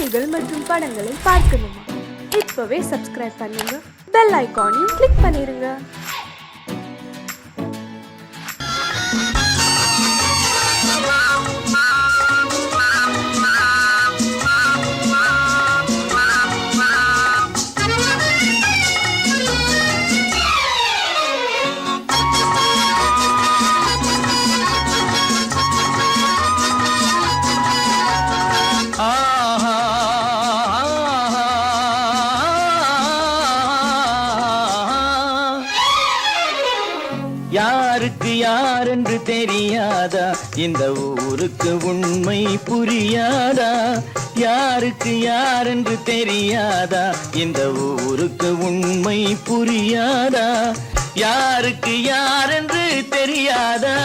செய்திகள் மற்றும் படங்களை பார்க்கணுமா? இப்பவே சப்ஸ்கிரைப் பண்ணுங்க, பெல் ஐகானையும் கிளிக் பண்ணிருங்க. யாருக்கு யாரென்று தெரியாதா? இந்த ஊருக்கு உண்மை புரியாதா? யாருக்கு யாரென்று தெரியாதா? இந்த ஊருக்கு உண்மை புரியாதா? யாருக்கு யாரென்று தெரியாதா?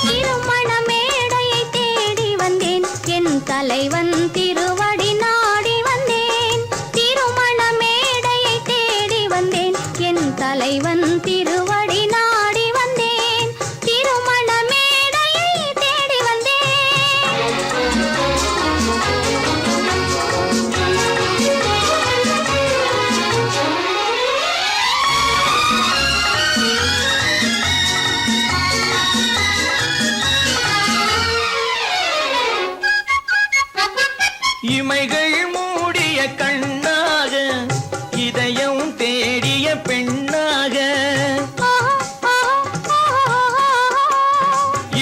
திருமண மேடையை தேடி வந்தேன், என் தலைவன் திருவடி நாடி வந்தேன். திருமண மேடையை தேடி வந்தேன், என் தலைவன் திருவடி நாடி வந்தேன். திருமண மேடையை தேடி இமைகள் மூடிய கண்ணாக, இதயம் தேடிய பெண்ணாக.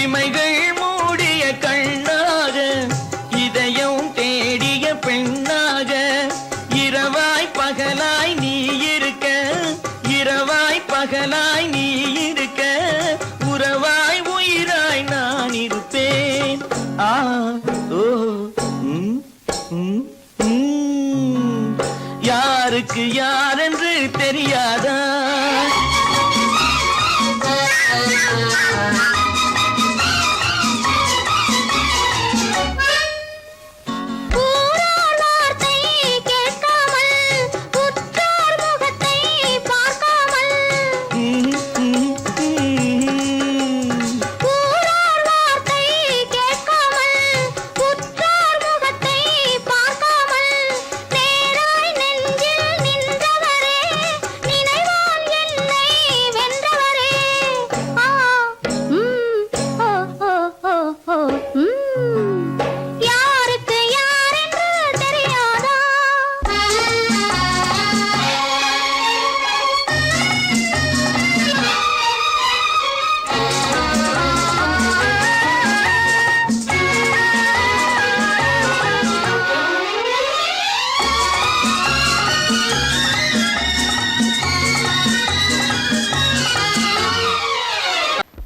இமைகள் மூடிய கண்ணாக, இதயம் தேடிய பெண்ணாக. இரவாய் பகலாய் நீ இருக்க, இரவாய் பகலாய் நீ இருக்க, உறவாய் உயிராய் நான் இருப்பேன். ஆ ஓ யாருக்கு யாரென்று தெரியாதா?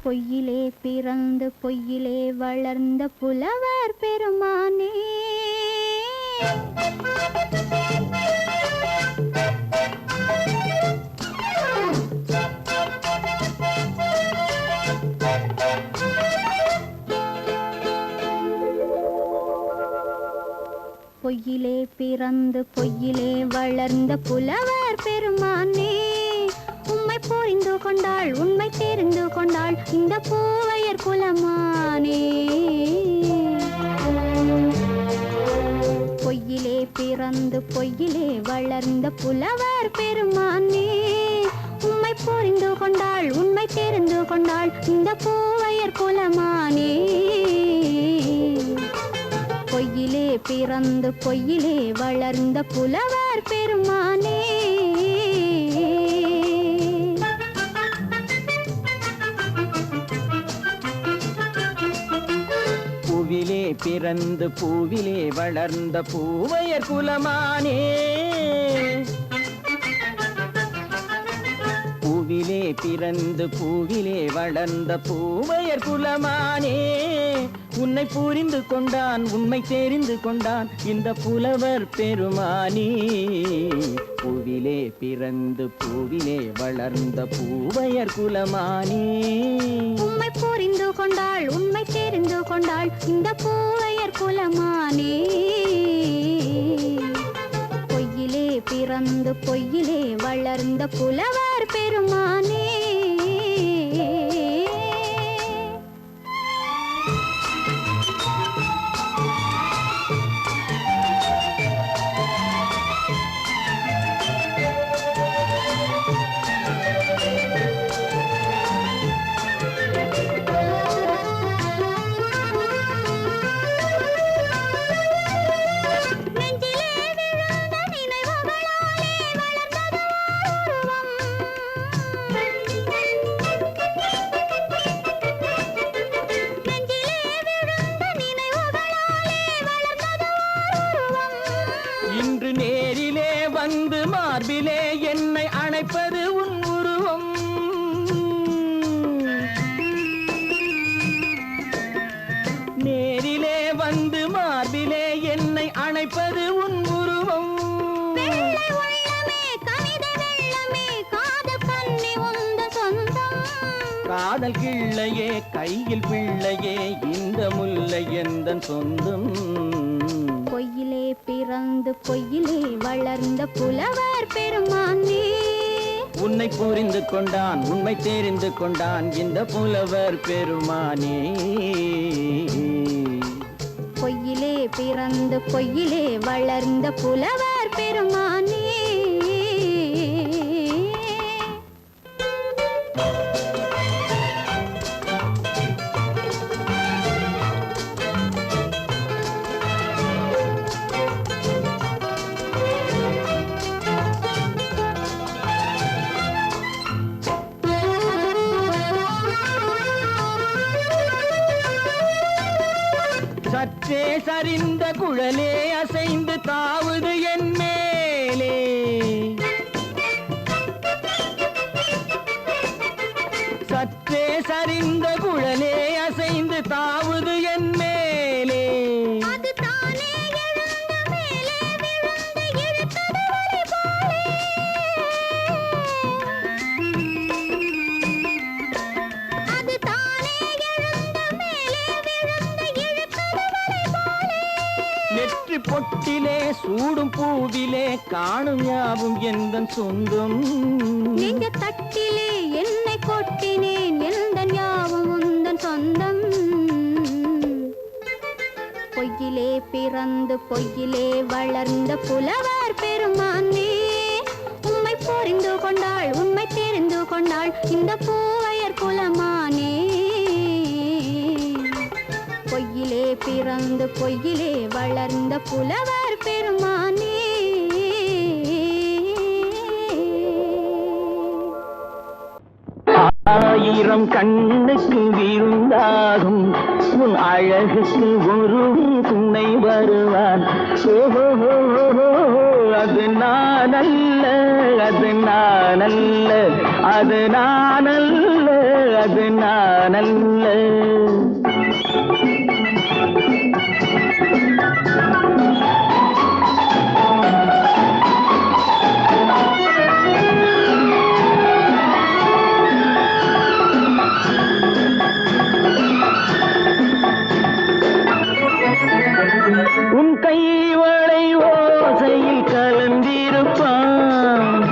பொய்யிலே பிறந்து பொய்யிலே வளர்ந்த புலவர் பெருமானே, பொய்யிலே பிறந்து பொய்யிலே வளர்ந்த புலவர் பெருமானே, உம்மை புரிந்து கொண்டாள் உண்மை தெரிந்து கொண்டாள் இந்த பூவையர் குலமானே. பொய்யிலே பிறந்து பொய்யிலே வளர்ந்த புலவர் பெருமானே, உம்மை புரிந்து கொண்டாள் உண்மை தெரிந்து கொண்டாள் இந்த பூவையர் குலமானே. பொய்யிலே பிறந்து பொய்யிலே வளர்ந்த புலவர் பெருமானே. பூவிலே பிறந்து பூவிலே வளர்ந்த பூவையர் குலமானே. பூவிலே பிறந்து பூவிலே வளர்ந்த பூவையர் குலமானே, உன்னை புரிந்து கொண்டான் உண்மை தெரிந்து கொண்டான் இந்த புலவர் பெருமானே. பூவிலே பிறந்து பூவிலே வளர்ந்த பூவையர் குலமானே, உம்மை புரிந்து கொண்டாள் உண்மை தெரிந்து கொண்டாள் இந்த பூவையர் குலமானே. பொய்யிலே பிறந்து பொய்யிலே வளர்ந்த புலவர் பெருமானே. காதல் கிள்ளையே கையில் பிள்ளையே இந்த முல்லை எந்தன் சொந்தம். பொய்யிலே பிறந்து பொய்யிலே வளர்ந்த புலவர் பெருமானே. உன்னை புரிந்து கொண்டான் உண்மை தெரிந்து கொண்டான் இந்த புலவர் பெருமானே. பொய்யிலே பிறந்து பொய்யிலே வளர்ந்த புலவர் பெருமானே. சற்றே சரிந்த குழலே அசைந்து தாவுது என் மேலே. சற்றே சரிந்த குழலே அசைந்து தாவுது என் மேலே. அது தானே எழுந்த மேலே விழுந்து இழுத்தது வழி போலே. அது தானே எழுந்த மேலே விழுந்து இழுத்தது வழி போலே. நெற்றி பொட்டிலே சூடும் பூவிலே காணும் யாவும் எந்தன் சொந்தம். நெஞ்ச தட்டிலே என்னை கொட்டினேன் எந்தன் யாவும் உந்தன் சொந்தம். பொய்யிலே பிறந்து பொய்யிலே வளர்ந்த புலவர் பெருமானே. உம்மை புரிந்து கொண்டாள் உண்மை தெரிந்து கொண்டாள் இந்த பூவையர் குலமானே. பொய்யிலே பிறந்து பொய்யிலே வளர்ந்த புலவர் பெருமானே. ஆயிரம் கண்ணுக்கு விருந்தாகும் உன் அழகுக்கு ஒரு துணை வருவான். அது நான் அல்ல அது நான் அல்ல அது நான் அல்ல அது நான் அல்ல. உன் கைவளை ஓசையில் கலந்திருப்பான்.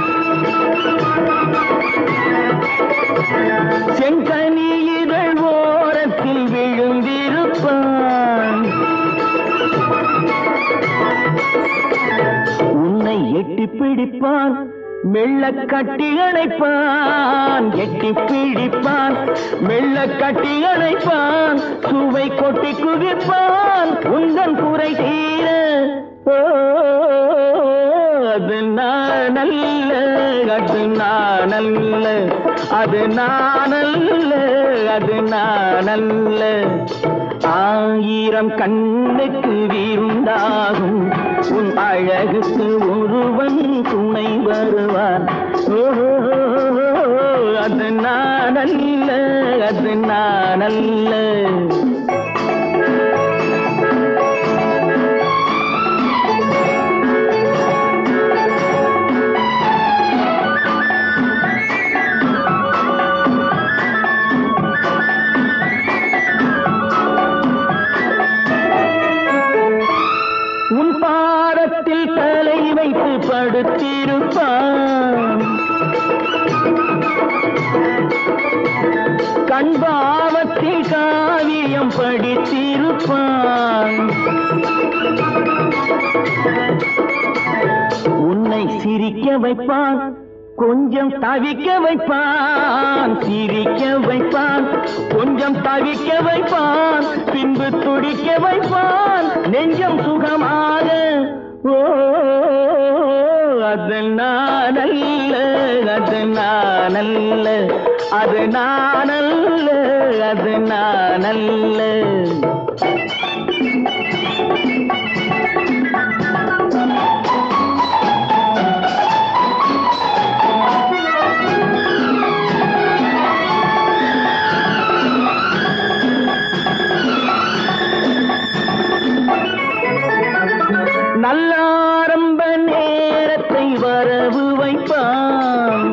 செங்கனி இதழ் ஓரத்தில் விழுந்திருப்பான். உன்னை எட்டி பிடிப்பான் மெல்ல கட்டி அணைப்பான். எட்டி பிடிப்பான் மெல்ல கட்டி அணைப்பான். சுவை கொட்டி குவிப்பான் உந்தன் குறை தீர. அது நான் அல்ல அது நான் அல்ல அது நான் அல்ல அது நான் அல்ல. ஆயிரம் கண்ணுக்கு விருந்தாகும் உன் அழகுக்கு ஒருவன் துணை வருவான். அது நான் அல்ல அது நான் அல்ல. உன் பாதத்தில் தலை வைத்து படுத்திருப்பான். கண்பாவத்தில் காவியம் படித்திருப்பான். உன்னை சிரிக்க வைப்பான் கொஞ்சம் தவிக்க வைப்பான். சிரிக்க வைப்பான் கொஞ்சம் தவிக்க வைப்பான். பின்பு துடிக்க வைப்பான் நெஞ்சம் சுகமாக. அது நான் அல்ல அது நான் அல்ல அது நான் அல்ல அது நான் அல்ல. நல்ல ஆரம்ப நேரத்தை வரவு வைப்பான்.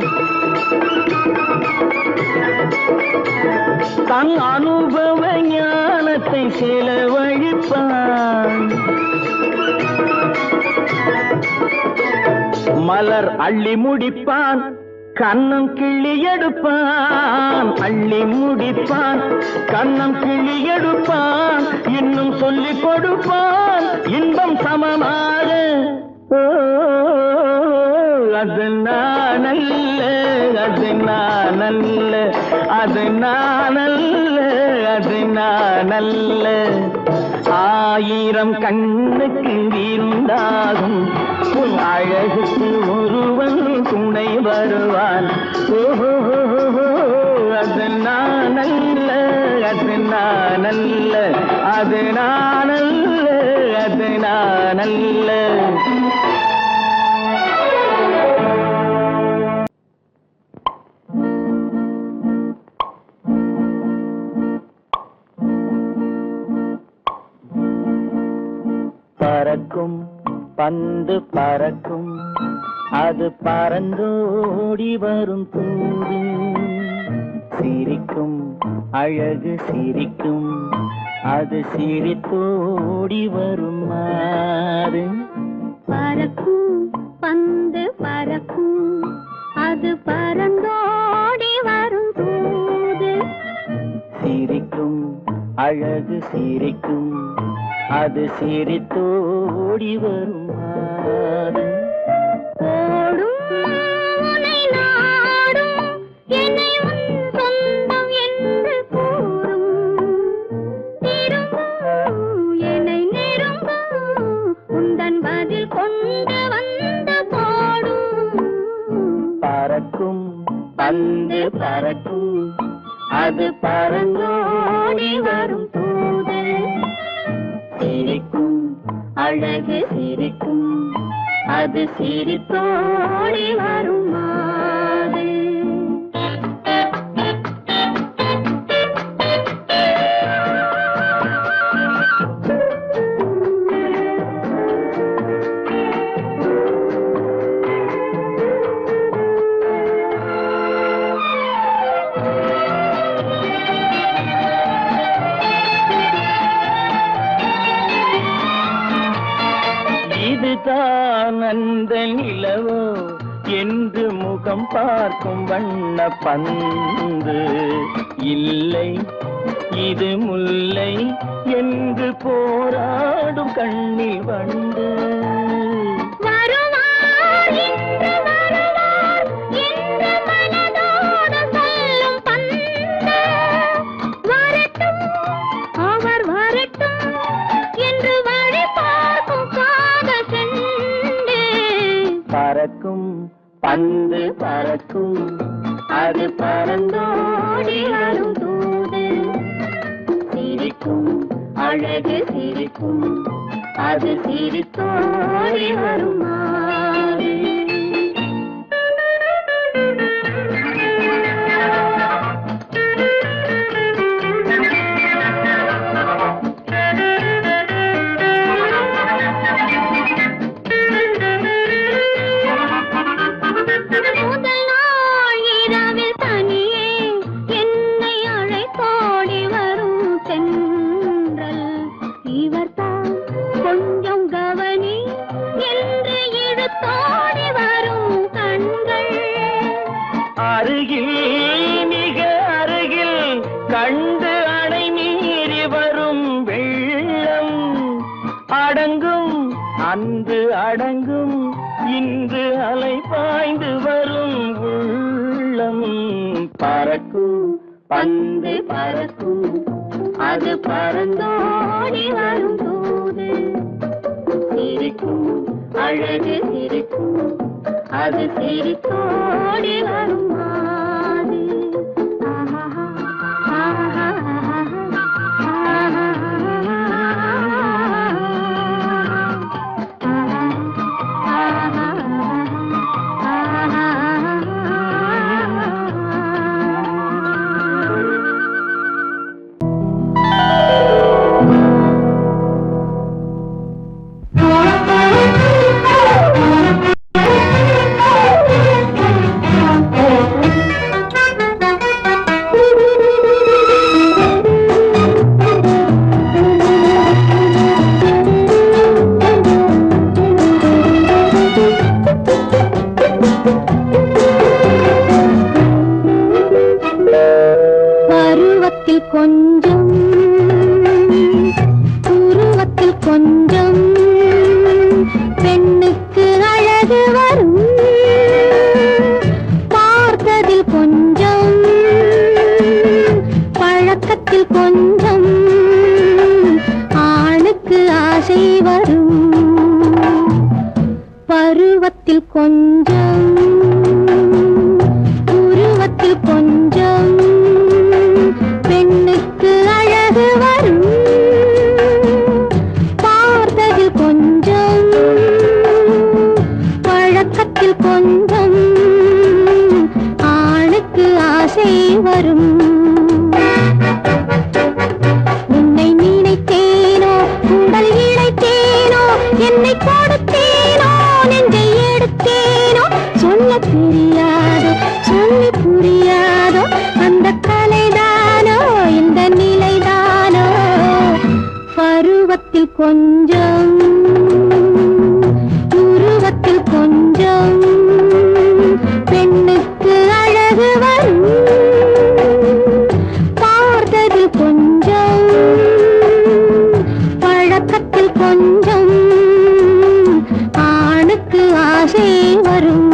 தன் அனுபவ ஞானத்தை செலவழிப்பான். மலர் அள்ளி முடிப்பான், கண்ணம் கிள்ளி எடுப்பான். அள்ளி முடிப்பான், கண்ணம் கிள்ளி எடுப்பான். இன்னும் சொல்லிக் கொடுப்பான் இன்பம் சமமாக. அது நானல்ல, அது நானல்ல, அது நானல்ல, அது நானல்ல. ஆயிரம் கண்ணுக்கு இருந்தாகும் உன் அழகுக்கு ஒருவன் துணை வருவான். அது நானல்ல, அது நானல்ல, அது நானல்ல, அது நானல்ல. பறக்கும் பந்து பறக்கும், அது பறந்தோடி வரும் தூது. சிரிக்கும் அழகு சிரிக்கும், அது சிரித்தோடி வரும் மாறு. பறக்கும் பந்து பறக்கும், அது பறந்தோடி வரும் தூது. சிரிக்கும் அழகு சிரிக்கும், அது சிரித்தோடி வரும் மாறு. ஓடும் உன்னை நாடும், என்னை உன் சொந்தம் என்று கூறும். திரும்பும் என்னை நெருங்கும், உந்தன் பதில் கொண்டு வந்து போடும். பறக்கும் பந்து பறக்கும், அது பறந்தோடி வரும் தூது. சிரிக்கும் அழகு சிரிக்கும், அது சிரித்தோடி வரும் மாறு. இதுதான் அந்த நிலவோ என்று முகம் பார்க்கும் வண்ண பந்து. இல்லை இது முல்லை என்று போராடும் கண்ணில் வண்டு. வருவார் இன்று வருவார் என்று மனதோடு சொல்லும் பந்து. வரட்டும் அவர் வரட்டும் என்று வழி பார்க்கும் காதல் செண்டு. பறக்கும் பந்து பறக்கும், அது பறந்தோடி வரும் தூது. சிரிக்கும் அழகு சிரிக்கும், அது சிரித்தோடி வரும் மாறு. முதல் நாள் இரவில் தனியே என்னை அழைத்தோடி வரும் தென்றல். இவர்தான் கொஞ்சம் கவனி என்று இழுத்தோடி வரும் கண்கள். அருகில் மிக அருகில் கண்டு அணை மீறி வரும் வெள்ளம். அடங்கும் அன்று அடங்கும், இன்று அலை பாய்ந்து வரும் உள்ளம். பறக்கும் பந்து பறக்கும், அது பறந்தோடி வரும் தூது. சிரிக்கும் அழகு சிரிக்கும், அது சிரித்தோடி வரும் மாறு. ஆஹா ஆஹா உருவத்தில் கொஞ்சம் உருவத்தில் கொஞ்சம் பெண்ணுக்கு அழகு வரும் பார்த்ததில் கொஞ்சம் பழக்கத்தில் கொஞ்சம் ஆணுக்கு ஆசை வரும் பருவத்தில் கொஞ்சம் உருவத்தில் கொஞ்சம் பெண்ணுக்கு அழகு வரும் பார்த்ததில் கொஞ்சம் பழக்கத்தில் கொஞ்சம் ஆணுக்கு ஆசை வரும் உன்னை நினைத்தேனோ உடல் இழைத்தேனோ என்னை கொடுத்தேனோ நெஞ்சை எடுத்தேனோ சொல்ல தெரியாதோ சொல்லி புரியாதோ அந்த கலைதானோ இந்த நிலைதானோ பருவத்தில் கொஞ்சம் உருவத்தில் கொஞ்சம் பெண்ணுக்கு அழகு வரும் பார்த்ததில் கொஞ்சம் பழக்கத்தில் கொஞ்சம் ஆணுக்கு ஆசை வரும்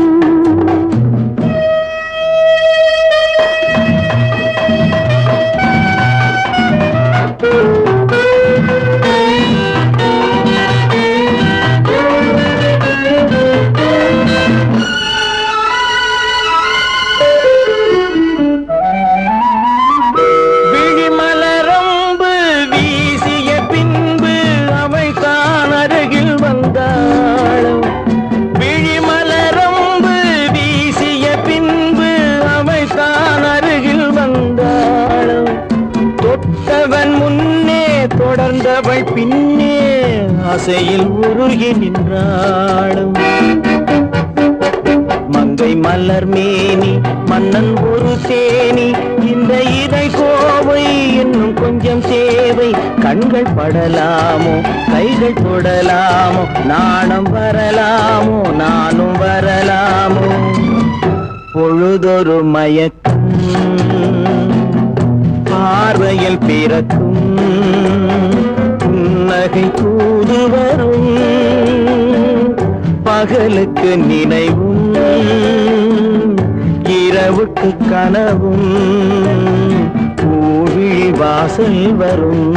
விழிமலரம்பு வீசிய பின்பு அவை தான் அருகில் வந்தாளும் விழிமலரம்பு வீசிய பின்பு அவை தான் அருகில் வந்தாளும் தொட்டவன் முன்னே தொடர்ந்தவள் பின்னே ஆசையில் உருகி நின்றாளும் மங்கை மலர் மேனி மன்னன் ஒரு தேனி இந்த இதை கோவை இன்னும் கொஞ்சம் தேவை கண்கள் படலாமோ கைகள் தொடலாமோ நாணம் வரலாமோ நானும் வரலாமோ பொழுதொரு மயக்கம் பார்வையில் பிறக்கும் புன்னகை தூது வரும் பகலுக்கு நினைவும் இரவுக்கு கனவும் பூவிழி வாசல் வரும்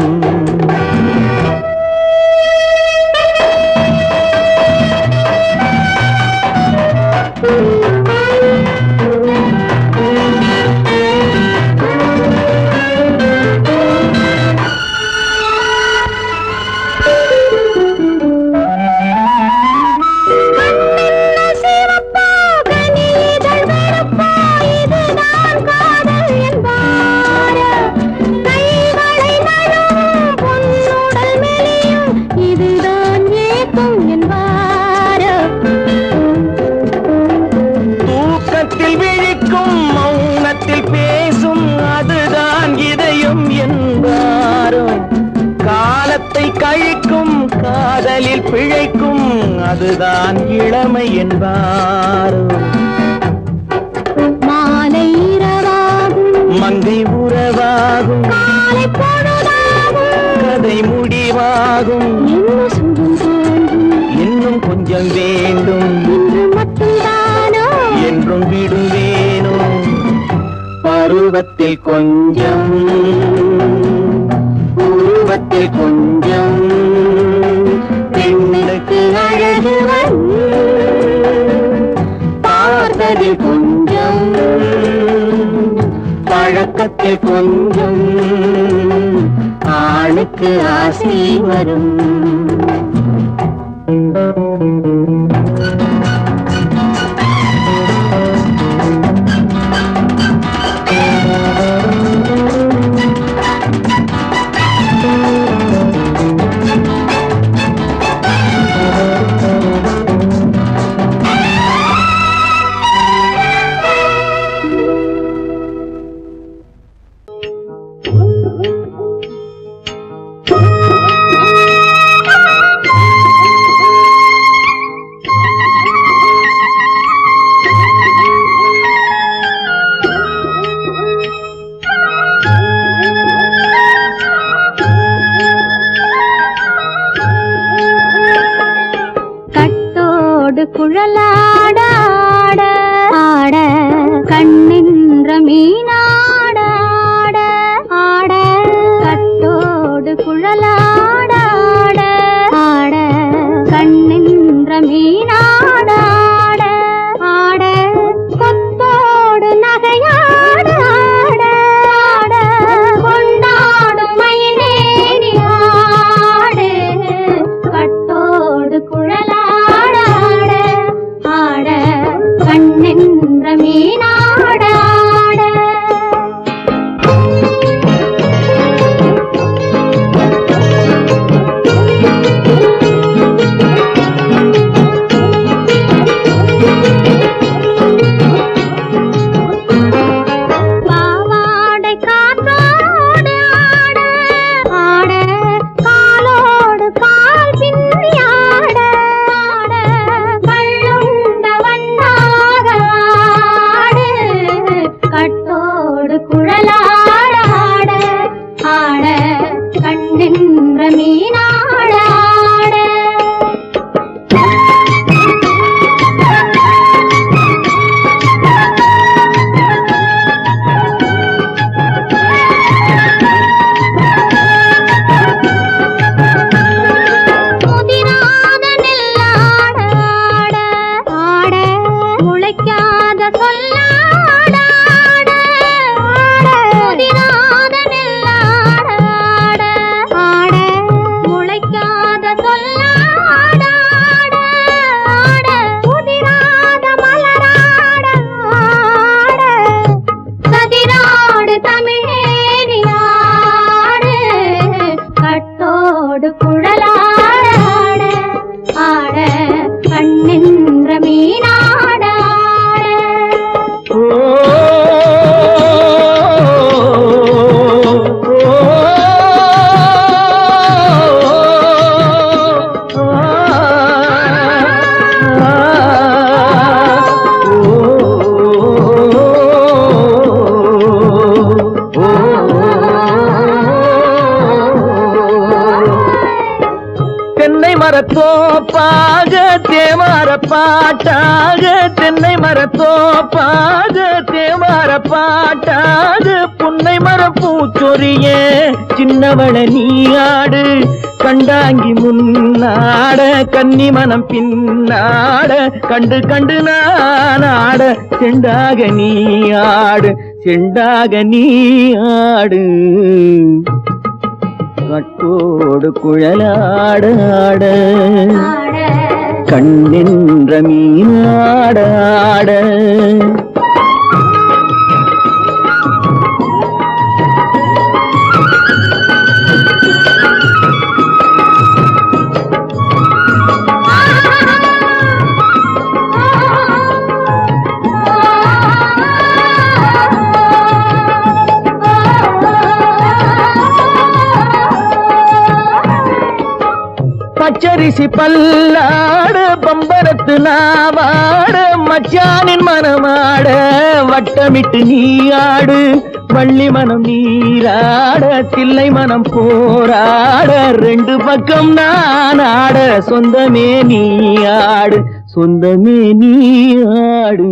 கழிக்கும் காதலில் பிழைக்கும் அதுதான் இளமை என்பார் மாலை இரவாகும் மங்கை உறவாகும் காலை பொழுதாகும் கதை முடிவாகும் இன்னும் கொஞ்சம் வேண்டும் இன்று மட்டும்தானோ என்றும் விடுவேனோ பருவத்தில் கொஞ்சம் உருவத்தில் கொஞ்சம் பெண்ணுக்கு அழகு வரும் பார்த்ததில் கொஞ்சம் பழக்கத்தில் கொஞ்சம் ஆணுக்கு ஆசை வரும் மரத்தோப்பாக தேவார பாட்டாக தென்னை மரத்தோப்பாக தேவார பாட்டாக புன்னை மரப்பூச்சொரிய சின்னவள நீயாடு கண்டாங்கி முன்னாட கன்னி மனம் பின்னாட கண்டு கண்டு நானாட செண்டாக நீயாடு செண்டாக நீயாடு கட்டோடு குழலாடாட கண்ணின்ற மீனாடாட பச்சரிசி பல்லாட பம்பரத்து நாவாட மச்சானின் மனமாட வட்டமிட்டு நீயாடு வள்ளி மனம் நீராட தில்லை மனம் போராட ரெண்டு பக்கம் நானாட சொந்தமே நீயாடு சொந்தமே நீயாடு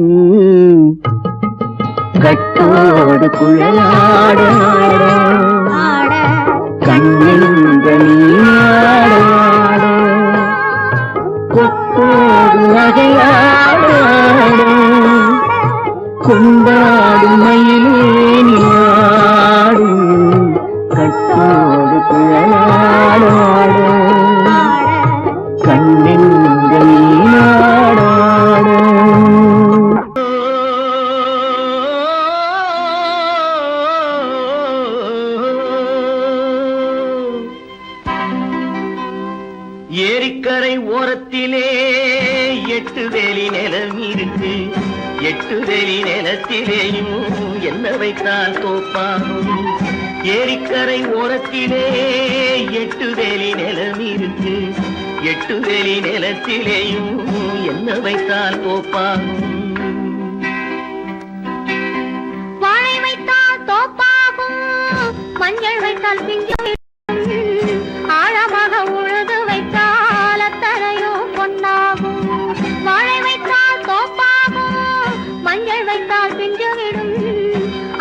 கட்டோடு குழலாட கண்ணின்ற நீயாட கொத்தோடு நகையாட கொண்டாடு மயிலேனியாடு கட்டோடு குழலாட கண்ணின்ற நீயாட ஏரிக்கரை ஓரத்திலே 8 வேலி நிலம் இருக்கு 8 வேலி நிலத்திலேயும் என்ன வைத்தால் தோப்பாகும் ஏரிக்கரை ஓரத்திலே 8 வேலி நிலம் இருக்கு 8 வேலி நிலத்திலேயும் என்ன வைத்தால் தோப்பாகும் வாழை வைத்தால் தோப்பாகும் மஞ்சள் வைத்தால் பிஞ்சு ஆழமாக உழுது வைத்தால் அத்தனையோ பொன்னாகும் வாழை வைத்தால் தோப்பாகும் மஞ்சள் வைத்தால் பிஞ்சுவிடும்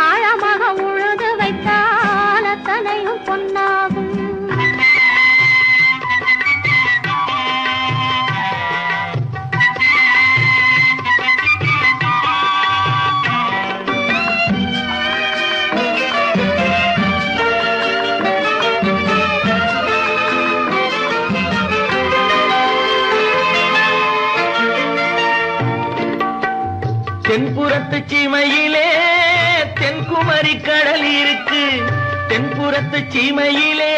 ஆழமாக உழுது வைத்தால் அத்தனையும் பொன்னாகும் தென்புறத்து சீமையிலே தென்குமரி கடல் இருக்கு தென்புறத்து சீமையிலே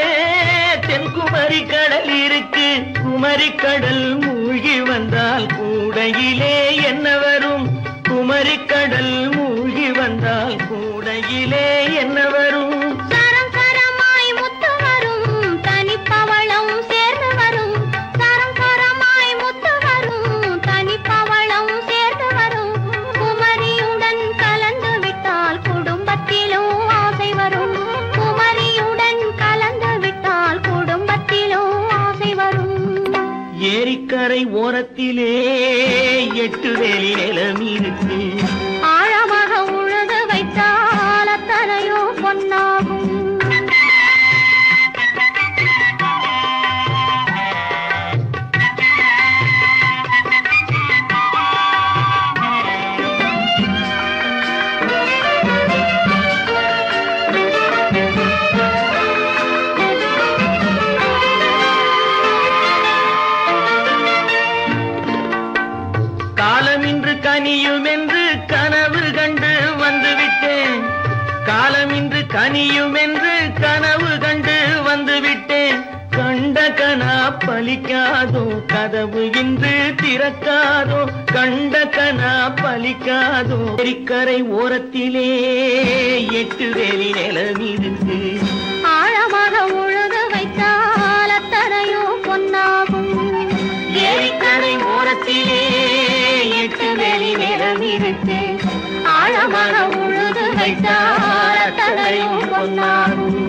தென்குமரி கடல் இருக்கு குமரி கடல் மூழ்கி வந்தால் கூடையிலே என்ன வரும் குமரி கடல் மூழ்கி வந்தால் கூடையிலே என்ன வரும் சரம் சரமாய் முத்து வரும் தனிப்பவளம் சேர்ந்து வரும் சரம் சரமாய் முத்து வரும் தனிப்பவளம் சேர்ந்து வரும் குமரியுடன் கலந்து விட்டால் குடும்பத்திலும் ஆசை வரும் குமரியுடன் கலந்து விட்டால் குடும்பத்திலும் ஆசை வரும் ஏரிக்கரை ஓரத்திலே 8 வேலி நிலம் இருக்கு ஆழமாக உழுது வைத்தால் அத்தனையோ பொன்னாகும் காலமின்று கனியும் என்று கனவு கண்டு வந்துவிட்டேன் காலமின்று கனியும் என்று கனவு கண்டு வந்துவிட்டேன் கண்ட கனா பலிக்காதோ கதவு இன்று திறக்காதோ கண்ட கனா பலிக்காதோ ஏரிக்கரை ஓரத்திலே 8 வேலி நிலம் இருக்கு ஆழமாக உழுது வைத்தால் அத்தனையோ பொன்னாகும் ஏரிக்கரை ஓரத்திலே 8 வேலி நிலம் இருக்கு ஆழமாக உழுது வைத்தால் அத்தனையோ பொன்னாகும்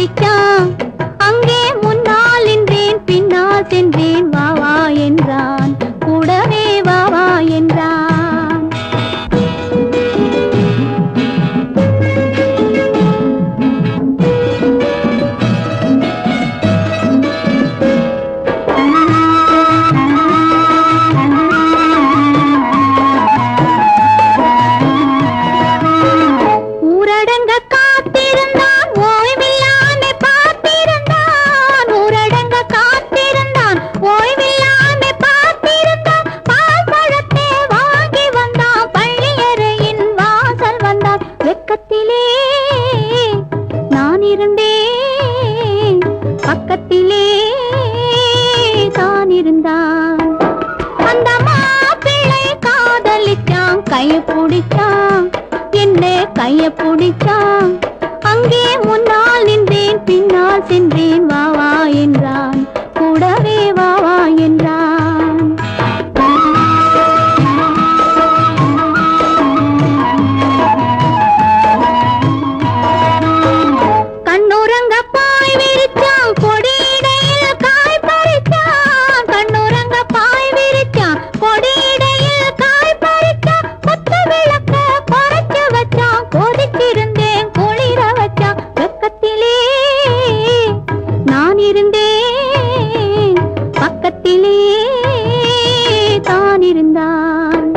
பிடிச்சான் அங்கே முன்னால் நின்றேன் பின்னால் சென்றேன் வா வா என்றான் கூடவே வா வா என்றான் ஊரடங்க காத்திருந்தான் ஓய்வில்லாமே பார்த்திருந்தான் ஊரடங்க காத்திருந்தான் ஓய்வில்லாமே பார்த்திருந்தான் பால் பழத்தை வாங்கி வந்தான் பள்ளியறையின் வாசல் வந்தான் வெக்கத்திலே நான் இருந்தேன் பக்கத்திலே தான் இருந்தான் அந்த மாப்பிள்ளை காதலிச்சான் கையை பிடிச்சான் என்ன கையை பிடிச்சான் அங்கே முன்னால் நின்றேன் பின்னால் சென்றேன் வா வா என்றான் கூடவே வா வா என்றான் கண்ணுறங்க பாய் விரிச்சான் கொடியிடையில் காய் பறிச்சான் கண்ணுறங்க பாய் விரிச்சான் கொடியிடையில் காய் பறிச்சான் கொத்து விளக்க குறைச்சு வச்சான் கொதிச்சிருந்தேன் குளிர வச்சான் வெக்கத்திலே நான் இருந்தேன் பக்கத்திலே தான் இருந்தான்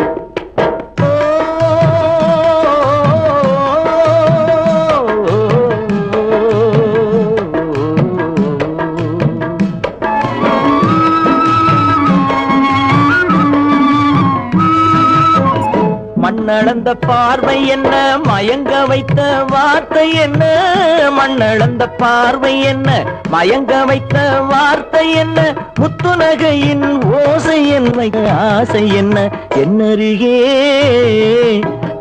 மண்ணளந்த பார்வை என்ன மயங்க வைத்த வார்த்தை என்ன மண்ணளந்த பார்வை என்ன மயங்க வைத்த வார்த்தை என்ன முத்துநகையின் ஓசை என்ன ஆசை என்ன என்னருகே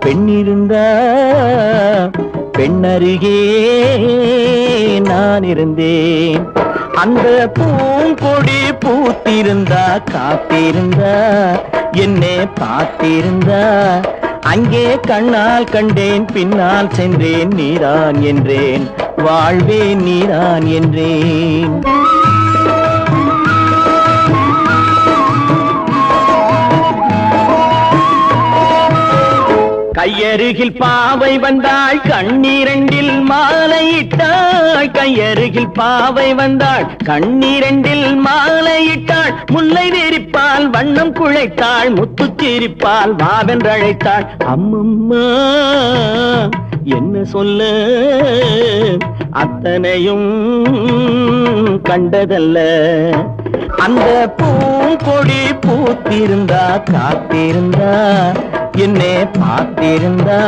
பெண்ணிருந்தா பெண்ணருகே நான் இருந்தேன் அந்த பூங்கொடி பூத்திருந்தா காத்திருந்தா என்னை பார்த்திருந்தா அங்கே கண்ணால் கண்டேன் பின்னால் சென்றேன் நீதான் என்றேன் வாழ்வேன் நீதான் என்றேன் கையருகில் பாவை வந்தாள் கண்ணீரண்டில் மாலையிட்டாள் கையருகில் பாவை வந்தாள் கண்ணீரண்டில் மாலையிட்டாள் முல்லை வெறிப்பால் வண்ணம் குழைத்தாள் முத்து சிரிப்பால் வாவென்றழைத்தாள் அம்மம்மா என்ன சொல்ல அத்தனையும் கண்டதல்ல அந்த பூங்கொடி பூத்திருந்தா காத்திருந்தா என்னை பார்த்திருந்தா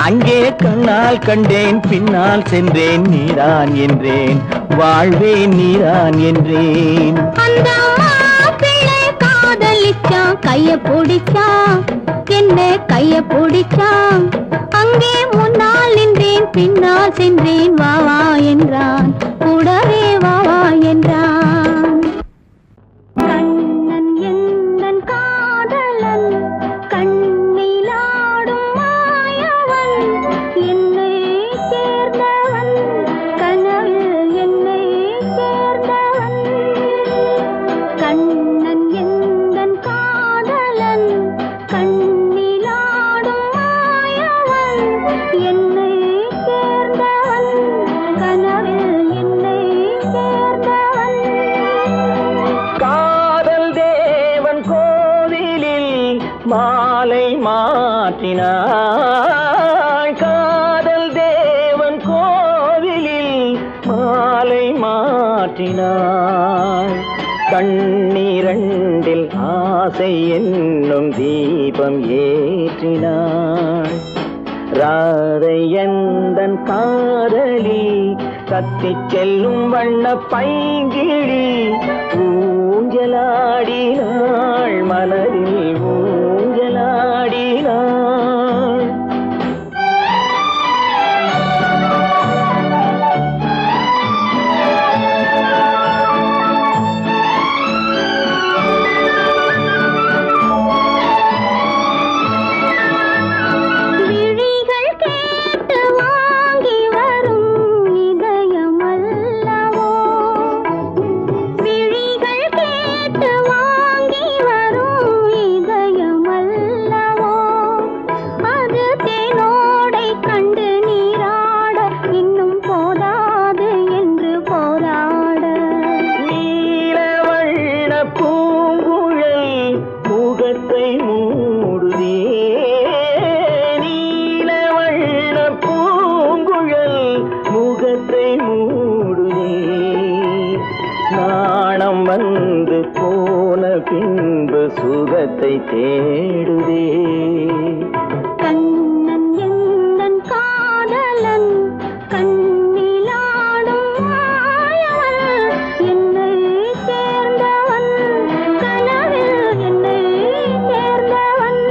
அங்கே கண்ணால் கண்டேன் பின்னால் சென்றேன் நீதான் என்றேன் வாழ்வேன் நீதான் என்றேன் அந்த மாப்பிள்ளை காதலிச்சான் கைய பிடிச்சான் என்ன கைய பிடிச்சான் அங்கே முன்னால் நின்றேன் பின்னால் சென்றேன் வா வா என்றான் கூடவே வா வா என்றான் கண்ணன் எந்தன் காதலன் கண்ணிலாடும் மாயவன் என்னை சேர்ந்தவன் கனவில் என்னை சேர்ந்தவன் கண்ணன் எந்தன் காதலன் கண்ணிலாடும் மாயவன் என்னை சேர்ந்தவன் கனவில் என்னை சேர்ந்தவன் காதல் தேவன் கோவிலில் மாலை மாற்றினாள் காதல் தேவன் கோவிலில் மாலை மாற்றினாள் கண்ணீரண்டில் ஆசை என்னும் தீபம் ஏற்றினாள் ராதை எந்தன் காதலி கத்திச் செல்லும் வண்ண பைங்கிழி ஊஞ்சலாடினாள் மலரில் ஊஞ்சலாடினாள் விழிகள் கேட்டு வாங்கி வரும் இதயமல்ல சுகத்தை தேடுதே. கண்ணன் எந்தன் காதலன் கண்ணிலாடும் மாயவன் என்னை சேர்ந்தவன் கனவில் என்னை சேர்ந்தவன்.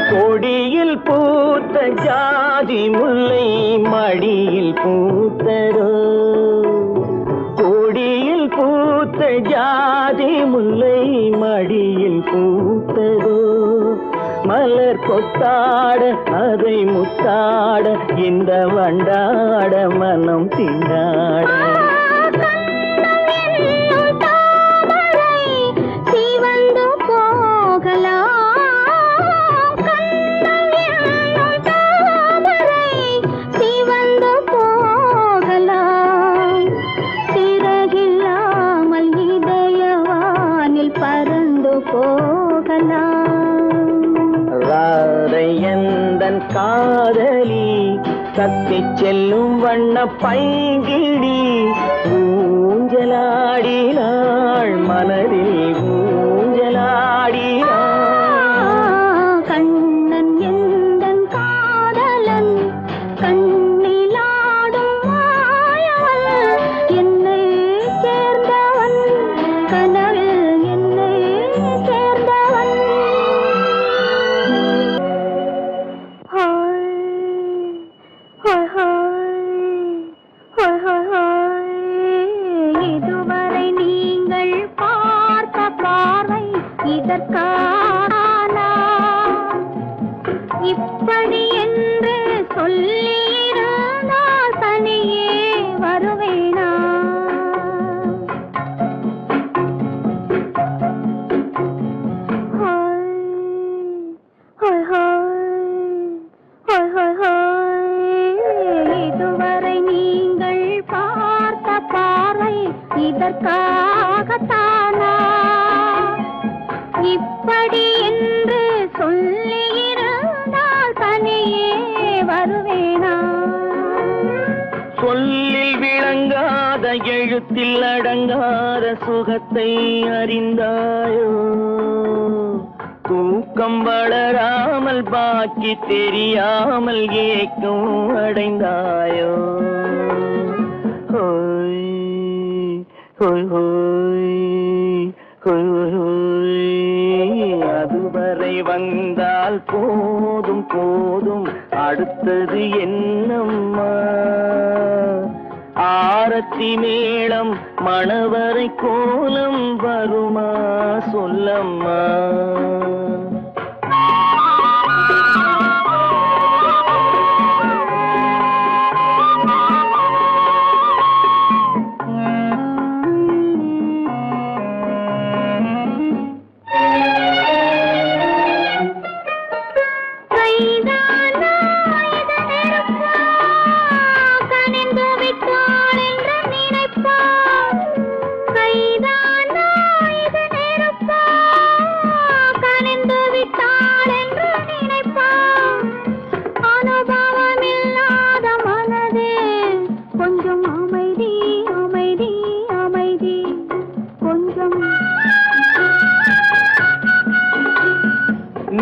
கொடியில் பூத்த ஜாதி முல்லை மடியில் பூத்ததோ. கொடியில் பூத்த ஜாதி முல்லை மடியில் பூத்ததோ. மலர் கொத்தாட அதை முத்தாட இந்த வண்டாட மனம் திண்டாட. ராதையந்தன் காதலி கத்தி செல்லும் வண்ண பைங்கிடி ஊஞ்சலாடினாள் மனதில் ஊஞ்சலாடினாள். கண்ணன் எந்தன் காதலன் கண்ணிலாடும் மாயவன் என்னை சேர்ந்தவன் கனவில் என்னை சேர்ந்தவன். இதுவரை நீங்கள் பார்த்த பார்வை இதற்கானா? இப்படி என்று சொல்லியிருந்தால் தனியே வருவேனா? இதுவரை நீங்கள் பார்த்த பார்வை இதற்காகத்தானா? இப்படி என்று சொல்லியிருந்தால் தனியே வருவேனா? சொல்லில் விளங்காத எழுத்தில் அடங்காத சுகத்தை அறிந்தாயோ. தூக்கம் வளராமல் பாக்கி தெரியாமல் ஏக்கம் அடைந்தாயோ. ஹோய் ஹோய் ஹோய் ஹோய் ஹோய். அதுவரை வந்தால் போதும் போதும் அடுத்தது என்னம்மா. ஆரத்தி மேளம் மணவரை கோலம் வருமா சொல்லம்மா.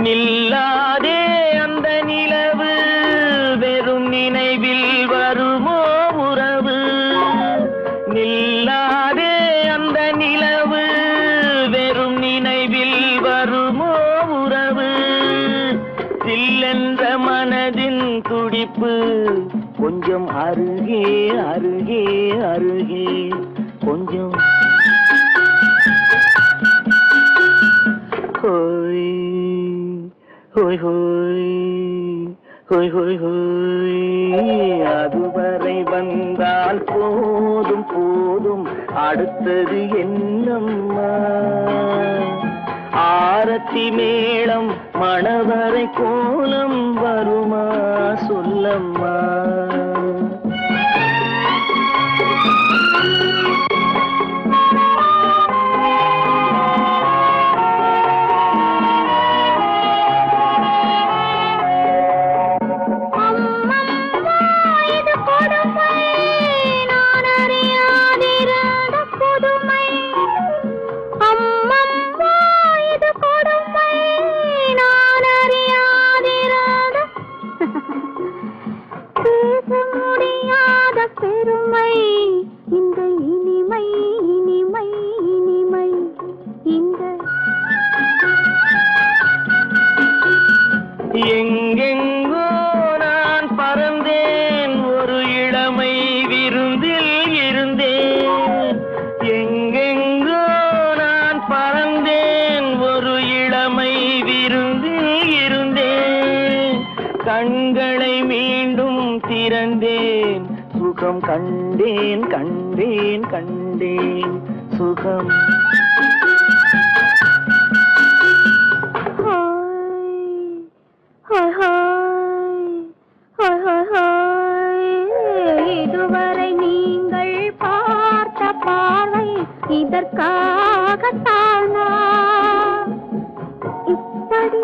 நில்லாதே அந்த நிலவு வெறும் நினைவில் வருமோ உறவு. நில்லாதே அந்த நிலவு வெறும் நினைவில் வருமோ உறவு. சில்லென்ற மனதின் துடிப்பு கொஞ்சம் அருகே அருகே அருகே கொஞ்சம். ஹோய் ஹோய் ஹோய் ஹோய் ஹோய் ஹோய். அதுவரை வந்தால் போதும் போதும் அடுத்தது என்னம்மா. ஆரத்தி மேளம் மணவரை கோலம் வருமா சொல்லம்மா. கண்களை மீண்டும் திறந்தேன் சுகம் கண்டேன் கண்டேன் கண்டேன் சுகம் இதுவரை நீங்கள் பார்த்த பார்வை இதற்காகத்தானா இப்படி